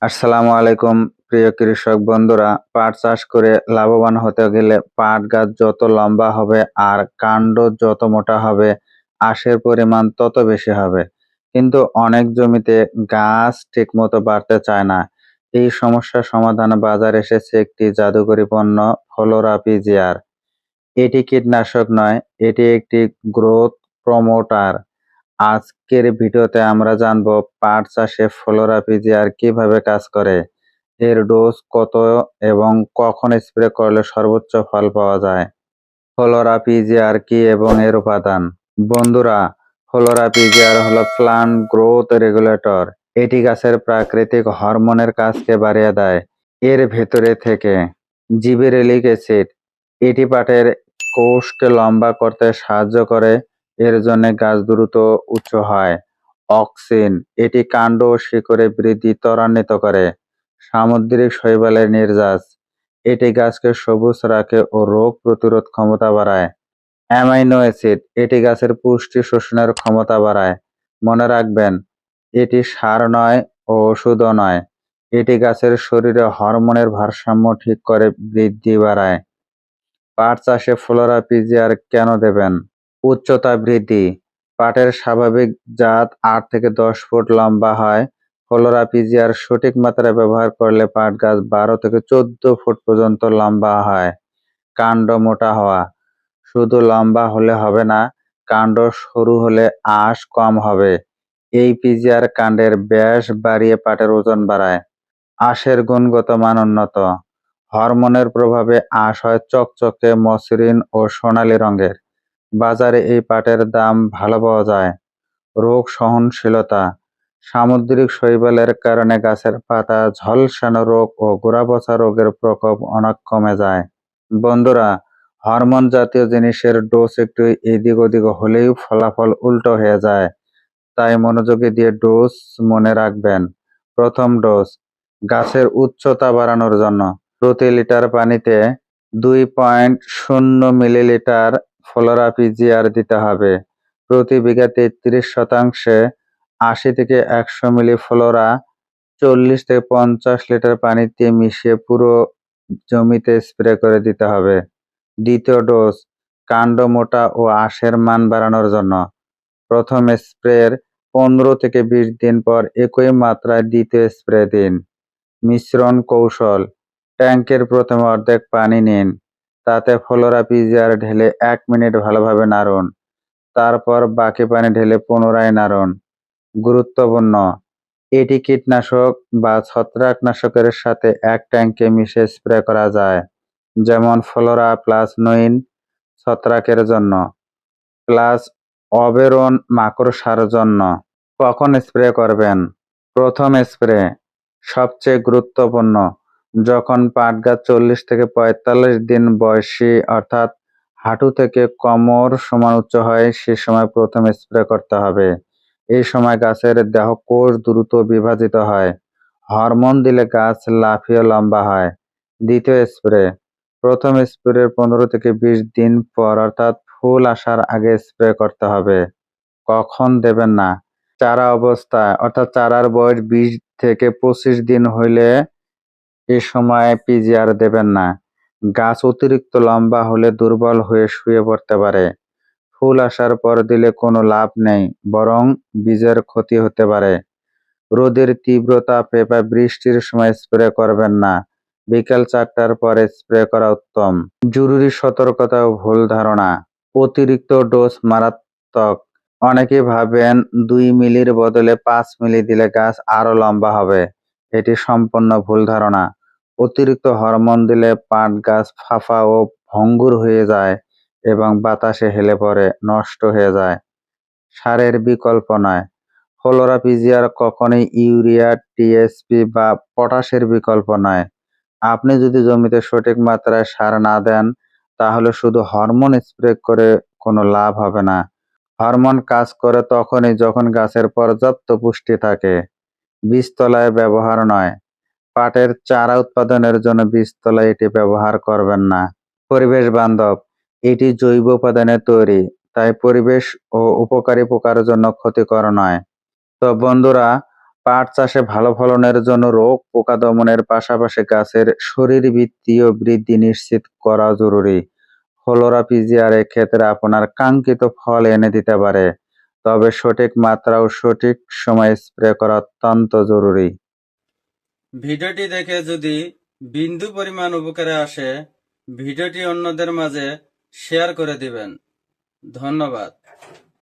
আসসালামু আলাইকুম প্রিয় কৃষক বন্ধুরা। পাট চাষ করে লাভবান হতে গেলে পাট গাছ যত লম্বা হবে আর কাণ্ড যত মোটা হবে, আঁশের পরিমাণ তত বেশি হবে। কিন্তু অনেক জমিতে গাছ ঠিকমতো বাড়তে চায় না। এই সমস্যার সমাধানে বাজারে এসেছে একটি জাদুকরি পণ্য, ফলোরা পিজিআর। এটি কীটনাশক নয়, এটি একটি গ্রোথ প্রমোটার। আজকের ভিডিওতে আমরা জানবো পাট চাষে ফ্লোরা পিজিআর কিভাবে কাজ করে, এর ডোজ কত এবং কখন স্প্রে করলে সর্বোচ্চ ফল পাওয়া যায়। ফ্লোরা পিজিআর কি এবং এর উপাদান। বন্ধুরা, ফ্লোরা পিজিআর হলো প্লান্ট গ্রোথ রেগুলেটর। এটি গাছের প্রাকৃতিক হরমোনের কাজকে বাড়িয়ে দেয়। এর ভেতরে থেকে জিবেরেলিক অ্যাসিড, এটি পাটের কোষকে লম্বা করতে সাহায্য করে। এর জন্য গাছ দ্রুত উঁচু হয়। অক্সিন, এটি কাণ্ড ও শিকড়ে বৃদ্ধি ত্বরান্বিত করে। সামুদ্রিক শৈবালের নির্যাস, এটি গাছকে সবুজ রাখে ও রোগ প্রতিরোধ ক্ষমতা বাড়ায়। অ্যামাইনো অ্যাসিড, এটি গাছের পুষ্টি শোষণের ক্ষমতা বাড়ায়। মনে রাখবেন, এটি সার নয় ও ওষুধও নয়, এটি গাছের শরীরে হরমোনের ভারসাম্য ঠিক করে বৃদ্ধি বাড়ায়। পাট চাষে ফ্লোরা পিজিআর কেন দেবেন? উচ্চতা বৃদ্ধি, পাটের স্বাভাবিক জাত 8 থেকে 10 ফুট লম্বা হয়। ফ্লোরা পিজিআর সঠিক মাত্রায় ব্যবহার করলে পাট গাছ 12 থেকে 14 ফুট পর্যন্ত লম্বা হয়। কাণ্ড মোটা হওয়া, শুধু লম্বা হলে হবে না, কাণ্ড সরু হলে আঁশ কম হবে। এই পিজিআর কাণ্ডের ব্যাস বাড়িয়ে পাটের ওজন বাড়ায়। আঁশের গুণগত মান উন্নত, হরমোনের প্রভাবে আঁশ হয় চকচকে মসৃণ ও সোনালী রঙের। বাজারে এই পাটের দাম ভালো পাওয়া যায়। রোগ সহনশীলতা, সামুদ্রিক শৈবালের কারণে গাছের পাতা ঝলসানো রোগ ও গোড়াপচা রোগের প্রকোপ অনেক কমে যায়। বন্ধুরা, হরমোন জাতীয় জিনিসের ডোজ একটু এদিক ওদিক হলেই ফলাফল উল্টো হয়ে যায়। তাই মনোযোগী দিয়ে ডোজ মনে রাখবেন। প্রথম ডোজ, গাছের উচ্চতা বাড়ানোর জন্য প্রতি লিটার পানিতে 2.0 মিলিলিটার ফ্লোরা পিজিআর দিতে হবে। প্রতি বিঘা 33 শতাংশে 80 থেকে 100 মিলি ফ্লোরা 40 থেকে 50 লিটার পানিতে মিশিয়ে পুরো জমিতে স্প্রে করে দিতে হবে। দ্বিতীয় ডোজ, কাণ্ড মোটা ও আঁশের মান বাড়ানোর জন্য প্রথম স্প্রের 15 থেকে 20 দিন পর একই মাত্রায় দ্বিতীয় স্প্রে দিন। মিশ্রণ কৌশল, ট্যাঙ্কের প্রথম অর্ধেক পানি নিন, তাতে ফ্লোরা পিজিআর ঢেলে 1 মিনিট ভালোভাবে নাড়ুন, তারপর বাকি পানি ঢেলে পুনরায় নাড়ুন। গুরুত্বপূর্ণ, এটি কীটনাশক বা ছত্রাকনাশকের সাথে এক ট্যাঙ্কে মিশে স্প্রে করা যায়, যেমন ফ্লোরা প্লাস নুইন ছত্রাকের জন্য, প্লাস অবেরন মাকড়সার জন্য। কখন স্প্রে করবেন? প্রথম স্প্রে সবচেয়ে গুরুত্বপূর্ণ, যখন পাট গাছ 40 থেকে 45 দিন বয়সী অর্থাৎ হাঁটু থেকে কোমর সমান উচ্চ হয়, সে সময় প্রথম স্প্রে করতে হবে। এই সময় গাছের দেহকোষ দ্রুত বিভাজিত হয়। হরমোন দিলে গাছ লাফিয়ে লম্বা হয়। দ্বিতীয় স্প্রে, প্রথম স্প্রের 15 থেকে 20 দিন পর অর্থাৎ ফুল আসার আগে স্প্রে করতে হবে। কখন দেবেন না? চারা অবস্থায় অর্থাৎ চারার বয়স 20 থেকে 25 দিন হইলে এ সময় পিজিআর দেবেন না। গাছ অতিরিক্ত লম্বা হলে দুর্বল হয়ে শুয়ে পড়তে পারে। ফুল আসার পর দিলে কোনো লাভ নেই, বরং বীজের ক্ষতি হতে পারে। রোদের তীব্র তাপে বা বৃষ্টির সময় স্প্রে করবেন না। বিকাল 4টার পরে স্প্রে করা উত্তম। জরুরি সতর্কতা ও ভুল ধারণা, অতিরিক্ত ডোজ মারাত্মক। অনেকে ভাবেন 2 মিলির বদলে 5 মিলি দিলে গাছ আরো লম্বা হবে। এটি সম্পূর্ণ ভুল ধারণা। অতিরিক্ত হরমোন দিলে পাট গাছ ফাঁপা ও ভঙ্গুর হয়ে যায় এবং বাতাসে হেলে পড়ে নষ্ট হয়ে যায়। সারের বিকল্প নয়, ফ্লোরা পিজিআর কখনোই ইউরিয়া, টিএসপি বা পটাশের বিকল্প নয়। আপনি যদি জমিতে সঠিক মাত্রায় সার না দেন, তাহলে শুধু হরমোন স্প্রে করে কোনো লাভ হবে না। হরমোন কাজ করে তখনই যখন গাছের পর্যাপ্ত পুষ্টি থাকে। বীজতলায় ব্যবহার নয়, পাটের চারা উৎপাদনের জন্য বীজতলায় এটি ব্যবহার করবেন না। পরিবেশ বান্ধব, এটি জৈব উপাদানে তৈরি, তাই পরিবেশ ও উপকারী পোকার জন্য ক্ষতিকর নয়। তো বন্ধুরা, পাট চাষে ভালো ফলনের জন্য রোগ পোকা দমনের পাশাপাশি গাছের শরীরবৃত্তীয় বৃদ্ধি নিশ্চিত করা জরুরি। ফ্লোরা পিজিআর এক্ষেত্রে আপনার কাঙ্ক্ষিত ফল এনে দিতে পারে, তবে সঠিক মাত্রা ও সঠিক সময়ে স্প্রে করা অত্যন্ত জরুরি। ভিডিওটি দেখে যদি বিন্দু পরিমাণ উপকারে আসে, ভিডিওটি অন্যদের মাঝে শেয়ার করে দিবেন। ধন্যবাদ।